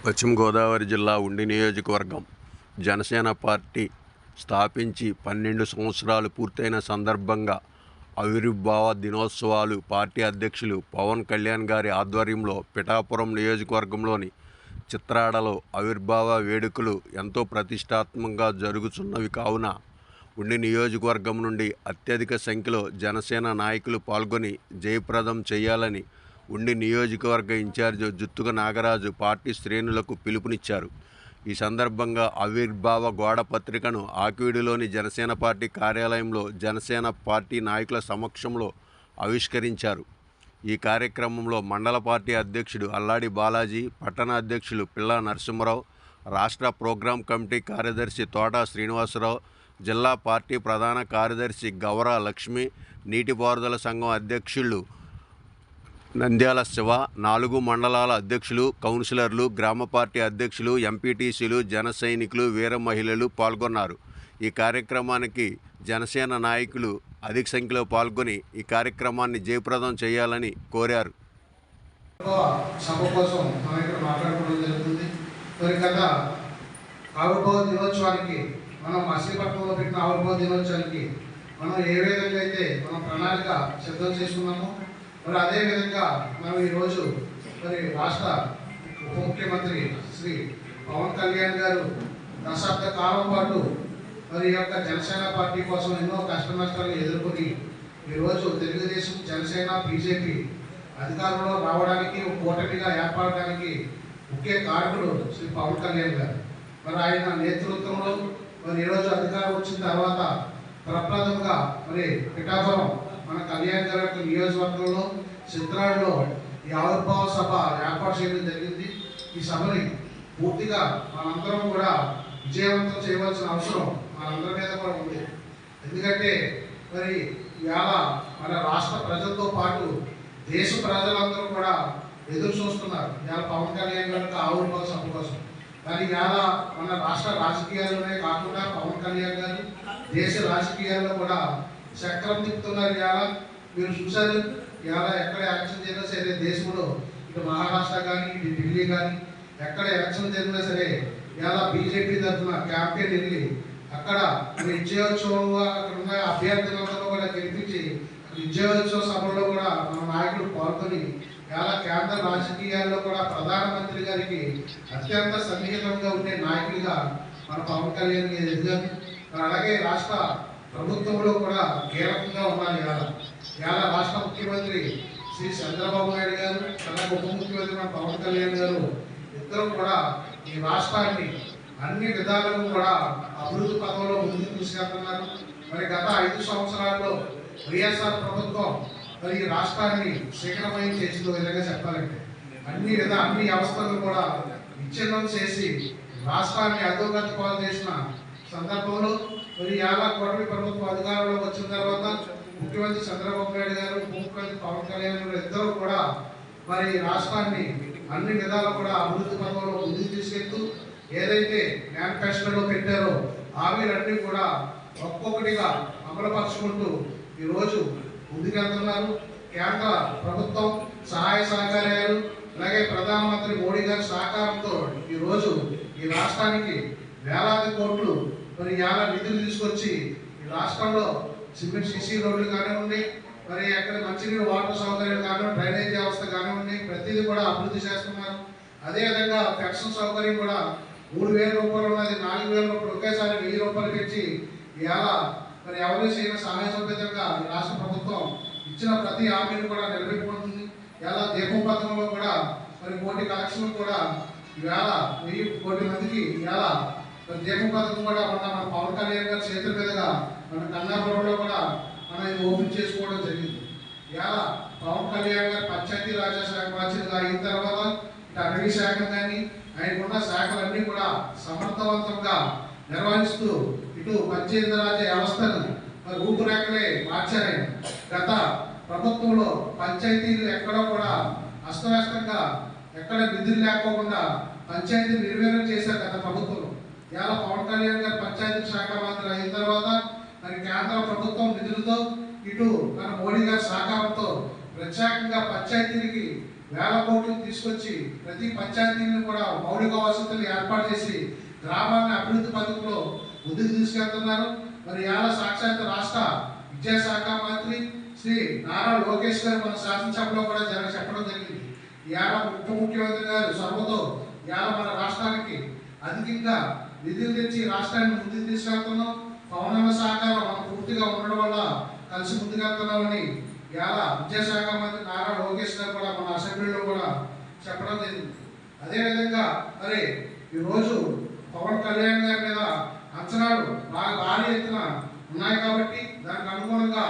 పశ్చిమ గోదావరి జిల్లా ఉండి నియోజకవర్గం జనసేన పార్టీ స్థాపించి 12 సంవత్సరాలు పూర్తయిన సందర్భంగా ఆవిర్భావ దినోత్సవాలు పార్టీ అధ్యక్షులు పవన్ కళ్యాణ్ గారి ఆధ్వర్యంలో పిఠాపురం నియోజకవర్గంలోని చిత్రాడలో ఆవిర్భావ వేడుకలు ఎంతో ప్రతిష్టాత్మకంగా జరుగుతున్నవి కావున ఉండి నియోజకవర్గం నుండి అత్యధిక సంఖ్యలో జనసేన నాయకులు పాల్గొని జయప్రదం చేయాలని ఉండి నియోజకవర్గ ఇన్ఛార్జి జుత్తుక నాగరాజు పార్టీ శ్రేణులకు పిలుపునిచ్చారు. ఈ సందర్భంగా ఆవిర్భావ గోడ పత్రికను ఆకివీడులోని జనసేన పార్టీ కార్యాలయంలో జనసేన పార్టీ నాయకుల సమక్షంలో ఆవిష్కరించారు. ఈ కార్యక్రమంలో మండల పార్టీ అధ్యక్షుడు అల్లాడి బాలాజీ, పట్టణ అధ్యక్షులు పిల్లా నరసింహరావు, రాష్ట్ర ప్రోగ్రాం కమిటీ కార్యదర్శి తోట శ్రీనివాసరావు, జిల్లా పార్టీ ప్రధాన కార్యదర్శి గవర లక్ష్మి, నీటిపారుదల సంఘం అధ్యక్షులు నంద్యాల శివ, 4 మండలాల అధ్యక్షులు, కౌన్సిలర్లు, గ్రామ పార్టీ అధ్యక్షులు, ఎంపీటీసీలు, జన సైనికులు, వీర మహిళలు పాల్గొన్నారు. ఈ కార్యక్రమానికి జనసేన నాయకులు అధిక సంఖ్యలో పాల్గొని ఈ కార్యక్రమాన్ని జయప్రదం చేయాలని కోరారు. సభ కోసం మనం ఇక్కడ మాట్లాడుకోవడం జరుగుతుంది. మరి గత ఆవిర్భావ దినోత్సవానికి మనం మచిలీపట్నంలో పెట్టిన ఆవిర్భావ దినోత్సవానికి మనం ఏ విధంగా అయితే మనం ప్రణాళిక సిద్ధం చేసుకున్నామో మరి అదేవిధంగా మనం ఈరోజు మరి రాష్ట్ర ఉప ముఖ్యమంత్రి శ్రీ పవన్ కళ్యాణ్ గారు దశాబ్ద కాలం పాటు మరి యొక్క జనసేన పార్టీ కోసం ఎన్నో కష్ట నష్టాలు ఎదుర్కొని ఈరోజు తెలుగుదేశం, జనసేన, బీజేపీ అధికారంలో రావడానికి కూటమిగా ఏర్పడడానికి ముఖ్య కారకుడు శ్రీ పవన్ కళ్యాణ్ గారు. మరి ఆయన నేతృత్వంలో మరి ఈరోజు అధికారం వచ్చిన తర్వాత ప్రప్రథంగా మరి పిఠాపురం మన కళ్యాణ్ గారి యొక్క నియోజకవర్గంలో చిత్రాడలో ఈ ఆవిర్భావ సభ ఏర్పాటు చేయడం జరిగింది. ఈ సభని పూర్తిగా మనందరం కూడా విజయవంతం చేయవలసిన అవసరం మనందరి మీద కూడా ఉంది. ఎందుకంటే మరి ఇవాళ మన రాష్ట్ర ప్రజలతో పాటు దేశ ప్రజలందరూ కూడా ఎదురు చూస్తున్నారు ఇవాళ పవన్ కళ్యాణ్ గారి యొక్క ఆవిర్భావ సభ కోసం. కానీ ఇవాళ మన రాష్ట్ర రాజకీయాల్లోనే కాకుండా పవన్ కళ్యాణ్ గారు దేశ రాజకీయాల్లో కూడా చక్రం తిప్పుతున్నారు. ఇవాళ మీరు చూశారు, ఇవాళ ఎక్కడ ఎలక్షన్ జరిగినా సరే దేశంలో ఇటు మహారాష్ట్ర కానీ ఇటు ఢిల్లీ కానీ ఎక్కడ ఎలక్షన్ జరిగినా సరే ఇవాళ బీజేపీ తరఫున క్యాంపెయిన్ వెళ్ళి అక్కడ విజయోత్సవంగా అక్కడ ఉన్న అభ్యర్థులందరూ కూడా గెలిపించి విజయోత్సవ సభలో కూడా మన నాయకులు పాల్గొని ఇవాళ కేంద్ర రాజకీయాల్లో కూడా ప్రధానమంత్రి గారికి అత్యంత సన్నిహితంగా ఉండే నాయకులుగా మన పవన్ కళ్యాణ్ ఎదిగారు. అలాగే రాష్ట్ర ప్రభుత్వంలో కూడా కీలకంగా ఉన్నారు. ఇవాళ రాష్ట్ర ముఖ్యమంత్రి శ్రీ చంద్రబాబు నాయుడు గారు, అలాగే ఉప ముఖ్యమంత్రి మన పవన్ కళ్యాణ్ గారు ఇద్దరు కూడా ఈ రాష్ట్రాన్ని అన్ని విధాలుగా కూడా అభివృద్ధి పథంలో ముందుకు తీసుకెళ్తున్నారు. మరి గత 5 సంవత్సరాల్లో వైఎస్ఆర్ ప్రభుత్వం మరి ఈ రాష్ట్రాన్ని శీఘ్రమయం చేసిన విధంగా చెప్పాలంటే అన్ని వ్యవస్థలను కూడా విచ్ఛిన్నం చేసి రాష్ట్రాన్ని అధోగతి పాలు చేసిన సందర్భంలో మరి ఇవాళ కూటమి ప్రభుత్వం అధికారంలోకి వచ్చిన తర్వాత ముఖ్యమంత్రి చంద్రబాబు నాయుడు గారు, ఉప ముఖ్యమంత్రి పవన్ కళ్యాణ్ గారు ఇద్దరు కూడా మరి రాష్ట్రాన్ని అన్ని విధాలు కూడా అభివృద్ధి పథంలో ముందుకు తీసుకెళ్తూ ఏదైతే మేనిఫెస్టోలో పెట్టారో హామీలన్నీ కూడా ఒక్కొక్కటిగా అమలుపరుచుకుంటూ ఈరోజు ముందుకెళ్తున్నారు. కేంద్ర ప్రభుత్వం సహాయ సహకారాలు అలాగే ప్రధానమంత్రి మోడీ గారి సహకారంతో ఈరోజు ఈ రాష్ట్రానికి వేలాది కోట్లు మరి ఇవాళ నిధులు తీసుకొచ్చి ఈ రాష్ట్రంలో సిమెంట్ సిసి రోడ్లు కానివ్వండి, మరి అక్కడ మంచినీరు వాటర్ సౌకర్యాలు కానివ్వండి, డ్రైనేజ్ వ్యవస్థ కానివ్వండి, ప్రతిదీ కూడా అభివృద్ధి చేస్తున్నారు. అదేవిధంగా పెన్షన్ సౌకర్యం కూడా 3,000 రూపాయలు ఉన్నది 4,000 రూపాయలు ఒకేసారి 1,000 రూపాయలు పెంచి ఇవాళ మరి ఎవరు చేయని సహాయ సౌకర్యంగా రాష్ట్ర ప్రభుత్వం ఇచ్చిన ప్రతి హామీని కూడా నిలబెట్టుకుంటుంది. ఇవాళ దీపం పథకంలో కూడా మరి 1 కోటి కలెక్షన్ కూడా ఇవాళ 1,000 కోటి మందికి ఇవాళ దీపం పథకం కూడా మన పవన్ కళ్యాణ్ గారి చేతుల మీదుగా మన కన్నాపురంలో కూడా మనం ఇది ఓపెన్ చేసుకోవడం జరిగింది. ఇవాళ పవన్ కళ్యాణ్ గారు పంచాయతీ రాజ్ శాఖ మంత్రిగా అయిన తర్వాత ఇటు అటవీ శాఖ కానీ ఆయనకున్న శాఖలన్నీ కూడా సమర్థవంతంగా నిర్వహిస్తూ ఇటు పంచాయతీరాజ్ వ్యవస్థను మరి రూపురేఖలే మార్చారు. గత ప్రభుత్వంలో పంచాయతీలు ఎక్కడో కూడా అస్తవ్యస్తంగా ఎక్కడ నిధులు లేకోకుండా పంచాయతీ నిర్వీర్యం చేశారు గత ప్రభుత్వంలో. ఇవాళ పవన్ కళ్యాణ్ గారు పంచాయతీ శాఖ మంత్రి అయిన తర్వాత మరి కేంద్ర ప్రభుత్వం నిధులతో ఇటు మన మోడీ గారి సహకారంతో ప్రత్యేకంగా పంచాయతీలకి వేల కోట్లు తీసుకొచ్చి ప్రతి పంచాయతీని కూడా మౌలిక వసతులు ఏర్పాటు చేసి గ్రామాలను అభివృద్ధి పథకంలో ముందుకు తీసుకెళ్తున్నారు. మరి ఇవాళ సాక్షాత్ రాష్ట్ర విద్యాశాఖ మంత్రి శ్రీ నారా లోకేష్ గారు మన శాసనసభలో కూడా చెప్పడం జరిగింది. ఇవాళ ఉప ముఖ్యమంత్రి గారు సర్వతో ఇవాళ మన రాష్ట్రానికి అధికంగా నిధులు తెచ్చి రాష్ట్రాన్ని ముందుకు తీసుకెళ్తున్నాం. పవనన్న సహకారం మనం పూర్తిగా ఉండడం వల్ల కలిసి ముందుకెళ్తున్నామని ఇవాళ విద్యాశాఖ మంత్రి నారా లోకేష్ గారు కూడా మన అసెంబ్లీలో కూడా చెప్పడం జరిగింది. అదేవిధంగా మరి ఈరోజు పవన్ కళ్యాణ్ గారి మీద అంచనాలు బాగా భారీ ఎత్తున ఉన్నాయి కాబట్టి దానికి అనుగుణంగా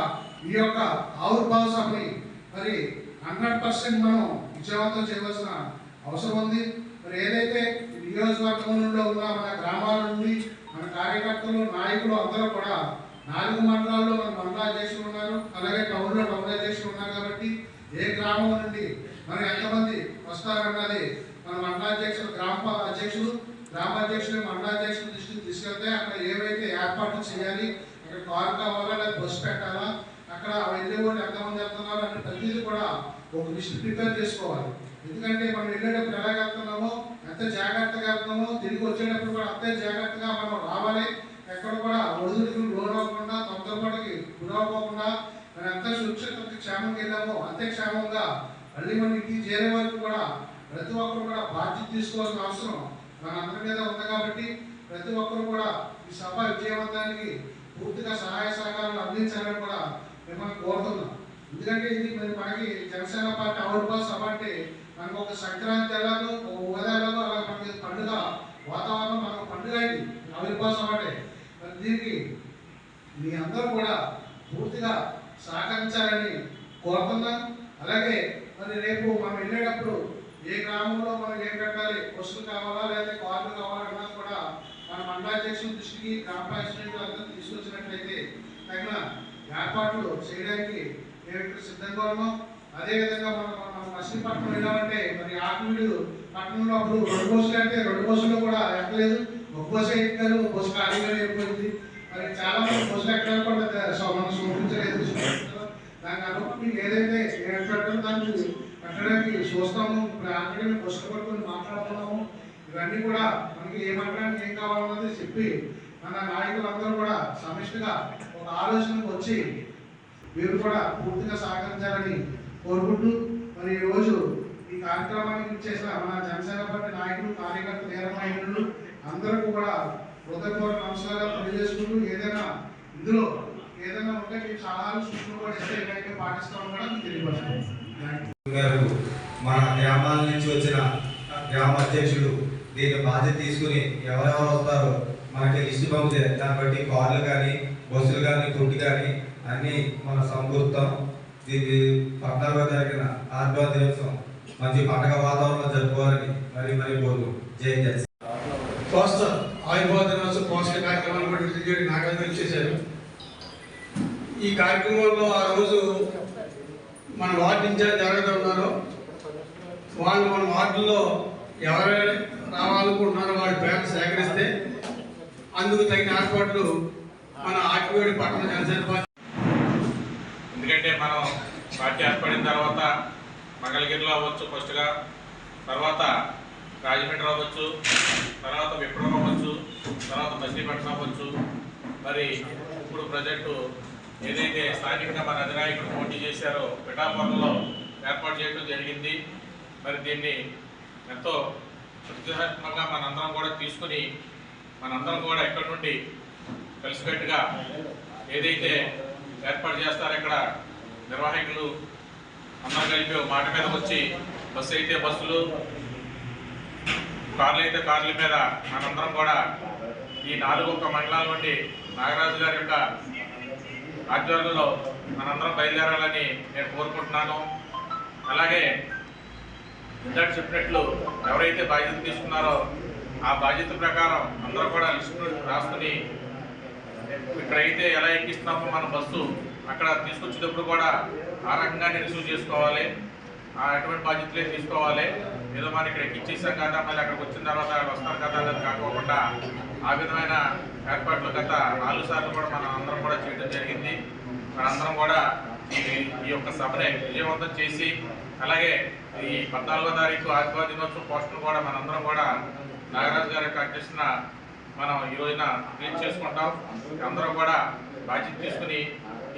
ఈ యొక్క ఆవిర్భావ సభని మరి 100% మనం విజయవంతం చేయవలసిన అవసరం ఉంది. మరి ఏదైతే నియోజకవర్గంలో ఉన్న మన గ్రామాల నుండి మన కార్యకర్తలు నాయకులు అందరూ కూడా 4 మండలాల్లో మన మండలాధ్యక్షులు ఉన్నారు, అలాగే టౌన్లో టౌనాధ్యక్షులు ఉన్నారు. కాబట్టి ఏ గ్రామం నుండి మరి ఎంతమంది వస్తారన్నది మన మండలాధ్యక్షులు గ్రామాధ్యక్షులు మండలాధ్యక్షులు దృష్టికి తీసుకెళ్తే అక్కడ ఏవైతే ఏర్పాట్లు చేయాలి, అక్కడ కారు కావాలా లేదా బస్సు పెట్టాలా, అక్కడ వెళ్ళే వాళ్ళు ఎంతమంది వెళ్తున్నారు అంటే ప్రతిదీ కూడా ఒక లిస్ట్ ప్రిపేర్ చేసుకోవాలి. ఎందుకంటే మనం వెళ్ళేటప్పుడు ఎలా వెళ్తున్నామో ఎంత జాగ్రత్తగా వెళ్తున్నామో తిరిగి వచ్చేటప్పుడు కూడా అంతే జాగ్రత్తగా మనం రావాలి. ఎక్కడ కూడా ఒడిదుడుకులు లోనవ్వకుండా తొందరపాటుకి గురవ్వకుండా మనం ఎంత సురక్షిత క్షేమంగా వెళ్ళామో అంతే క్షేమంగా మళ్ళీ మన ఇంటికి చేరే వరకు కూడా ప్రతి ఒక్కరు కూడా బాధ్యత తీసుకోవాల్సిన అవసరం మనందరి మీద ఉంది. కాబట్టి ప్రతి ఒక్కరు కూడా ఈ సభ విజయవంతానికి పూర్తిగా సహాయ సహకారాలు అందించాలని కూడా మిమ్మల్ని కోరుతున్నాం. ఎందుకంటే ఇది మనకి జనసేన పార్టీ ఆవిర్భావ సభ అంటే మనకు ఒక సంక్రాంతి ఎలాగో ఒక ఉగాది ఎలాగో అలా మనకి పండుగ వాతావరణం మనకు పండుగ అయింది ఆవిర్భావ సభ అంటే. మరి దీనికి మీ అందరూ కూడా పూర్తిగా సహకరించాలని కోరుతున్నాం. అలాగే మరి రేపు మనం వెళ్ళేటప్పుడు ఏ గ్రామంలో మనం ఏం పెట్టాలి, బస్సులు కావాలా లేదా కార్లు కావాలా అన్నా కూడా మన మండలాధ్యక్షుల దృష్టికి గ్రామ ప్రెసిడెంట్ అందరూ తీసుకొచ్చినట్లయితే తగిన ఏర్పాట్లు చేయడానికి మేము సిద్ధంగా ఉన్నాం. అదేవిధంగా మనం మచిలీపట్నం వెళ్ళామంటే మరి ఆకువీడు పట్టణంలో అప్పుడు 2 బస్సులు అంటే 2 బస్సులు కూడా ఎక్కలేదు, ఒక బస్సు ఎక్కారు, బస్సు ఖాళీగా అయిపోయింది. మరి చాలా మంది బస్సులు ఎక్కడానికి కూడా మనం చూపించలేదు. దానికి అనుకుంటే ఏదైతే ఏర్పడటం దాన్ని పెట్టడానికి చూస్తాము. ఇప్పుడు ఆల్రెడీ మేము బస్సులు పట్టుకొని మాట్లాడుతున్నాము. ఇవన్నీ కూడా మనకి ఏ మండలానికి ఏం కావాలన్నది చెప్పి మన నాయకులందరూ కూడా సమిష్టిగా ఒక ఆలోచనకు వచ్చి మీరు కూడా పూర్తిగా సహకరించాలని కోరుకుంటూ మరి ఈరోజు ఈ కార్యక్రమానికి చేసిన మన జనసేన పార్టీ నాయకులు కార్యకర్తలు నేర నాయకులు అందరికీ కూడా హృదయపూర్వక నమస్కారాలు తెలియజేసుకుంటూ ఇందులో ఏదైనా ఉంటే మీ సలహాలు సూచనలు కూడా ఇస్తే ఏదైతే పాటిస్తామో కూడా మీకు తెలియపరుస్తాను. మన గ్రామాల నుంచి వచ్చిన గ్రామ అధ్యక్షులు దీన్ని బాధ్యత తీసుకుని ఎవరెవరు వస్తారో మనకి లిస్టు పంపితే దాన్ని బట్టి కార్లు కానీ బస్సులు కానీ ఫుడ్ కానీ అన్నీ మనం సమకూరుతాం. దీన్ని 14వ తారీఖున ఆవిర్భావ దినోత్సవం మంచి పండగ వాతావరణంలో జరుపుకోవాలని మరి కోరు. జై జనసేన. స్వస్థ ఆవిర్భావ దినోత్సవం పోషణ కార్యక్రమాన్ని కూడా విజయ్ నాగార్జున చేశారు. ఈ కార్యక్రమంలో ఆ రోజు మన వార్డు ఇన్ఛార్జ్ ఎవరైతే ఉన్నారో వాళ్ళు మన వార్డుల్లో ఎవరైనా రావాలనుకుంటున్నారో వాళ్ళ పేర్లు సేకరిస్తే అందుకు తగిన ఏర్పాట్లు మన ఆకివేడి పట్టణ జనసేన పార్టీ. ఎందుకంటే మనం పార్టీ ఏర్పడిన తర్వాత మంగళగిరిలో అవ్వచ్చు ఫస్ట్గా, తర్వాత రాజమండ్రి అవ్వచ్చు, తర్వాత విప్లవం అవ్వచ్చు, తర్వాత మచిలీపట్నం అవ్వచ్చు. మరి ఇప్పుడు ప్రజెంటు ఏదైతే స్థానికంగా మన అధినాయకుడు పోటీ చేశారో పిఠాపురంలో ఏర్పాటు చేయడం జరిగింది. మరి దీన్ని ఎంతో ప్రతిష్టాత్మకంగా మనందరం కూడా తీసుకుని మనందరం కూడా ఎక్కడి నుండి కలిసికట్టుగా ఏదైతే ఏర్పాటు చేస్తారో ఇక్కడ నిర్వాహకులు అందరూ కలిపి మాట మీద వచ్చి బస్సు అయితే బస్సులు, కార్లు అయితే కార్ల మీద మనందరం కూడా ఈ 4 మండలాల నుండి నాగరాజు గారి యొక్క ఆధ్వర్యంలో మనందరం బయలుదేరాలని నేను కోరుకుంటున్నాను. అలాగే ఇందాక చెప్పినట్లు ఎవరైతే బాధ్యత తీసుకున్నారో ఆ బాధ్యత ప్రకారం అందరూ కూడా లిస్టు రాసుకుని ఇక్కడైతే ఎలా ఎక్కిస్తున్నామో మన బస్సు అక్కడ తీసుకొచ్చేటప్పుడు కూడా ఆ రకంగానే రిసీవ్ చేసుకోవాలి. అటువంటి బాధ్యతలే తీసుకోవాలి. ఏదో మనం ఇక్కడ ఎక్కించేసాం కదా మళ్ళీ అక్కడికి వచ్చిన తర్వాత వస్తారు కదా అనేది కాకోకుండా ఆ విధమైన ఏర్పాట్లు గత 4 సార్లు కూడా మనం అందరం కూడా చేయడం జరిగింది. మనందరం కూడా ఈ యొక్క సభని విజయవంతం చేసి అలాగే ఈ 14వ తారీఖు ఆదివాసీ దినోత్సవం పోస్టులు కూడా మనందరం కూడా నాగరాజు గారి యొక్క అధ్యక్షతన మనం ఈ రోజున రిలీజ్ చేసుకుంటాం. అందరం కూడా బాధ్యత తీసుకుని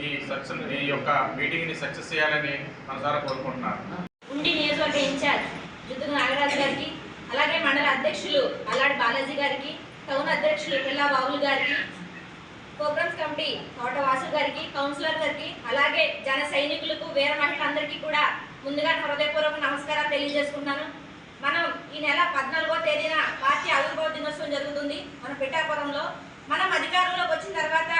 ఈ యొక్క మీటింగ్ని సక్సెస్ చేయాలని మనసారా కోరుకుంటున్నాను. ఉండి నియోజకవర్గ ఇన్ఛార్జ్ జుద్దు నాగరాజు గారికి, అలాగే మండల అధ్యక్షులు అల్లాడి బాలాజీ గారికి, టౌన్ అధ్యక్షులు పిల్లా బాబులు గారికి, ప్రోగ్రామ్స్ కమిటీ తోట వాసు గారికి, కౌన్సిలర్ గారికి, అలాగే జన సైనికులకు, వీర మహిళలందరికీ కూడా ముందుగా హృదయపూర్వక నమస్కారాలు తెలియజేసుకుంటున్నాను. మనం ఈ నెల 14వ తేదీన పార్టీ ఆవిర్భావ దినోత్సవం జరుగుతుంది మన పిఠాపురంలో. మనం అధికారంలోకి వచ్చిన తర్వాత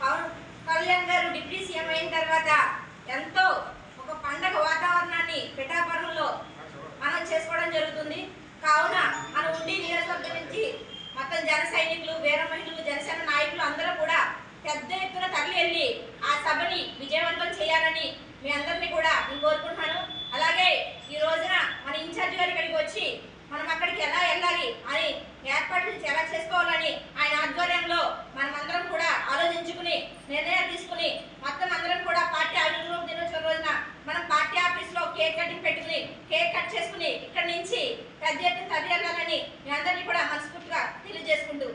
పవన్ కళ్యాణ్ గారు డిప్యూటీ సీఎం అయిన తర్వాత ఎంతో ఒక పండగ వాతావరణాన్ని పిఠాపురంలో మనం చేసుకోవడం జరుగుతుంది. కావున మన ఉండి నియోజకవర్గం నుంచి మొత్తం జన సైనికులు, వీర మహిళలు, జనసేన నాయకులు అందరూ కూడా పెద్ద ఎత్తున తరలి వెళ్ళి ఆ సభని విజయవంతం చేయాలని మీ అందరినీ కూడా నేను కోరుకుంటున్నాను. అలాగే ఈ రోజున మన ఇన్ఛార్జ్ గారి ఇక్కడికి వచ్చి మనం అక్కడికి ఎలా వెళ్ళాలి అని ఏర్పాట్లు ఎలా చేసుకోవాలని ఆయన ఆధ్వర్యంలో మనమందరం కూడా ఆలోచించుకుని నిర్ణయాలు తీసుకుని మొత్తం అందరం కూడా పార్టీ ఆవిర్భావ దినోత్సవం రోజున మనం పార్టీ ఆఫీస్లో కేక్ కటింగ్ పెట్టుకుని కేక్ కట్ చేసుకుని ఇక్కడి నుంచి పెద్ద ఎత్తున తరలి వెళ్ళాలని మీ అందరినీ కూడా మనస్ఫూర్తిగా తెలియజేసుకుంటూ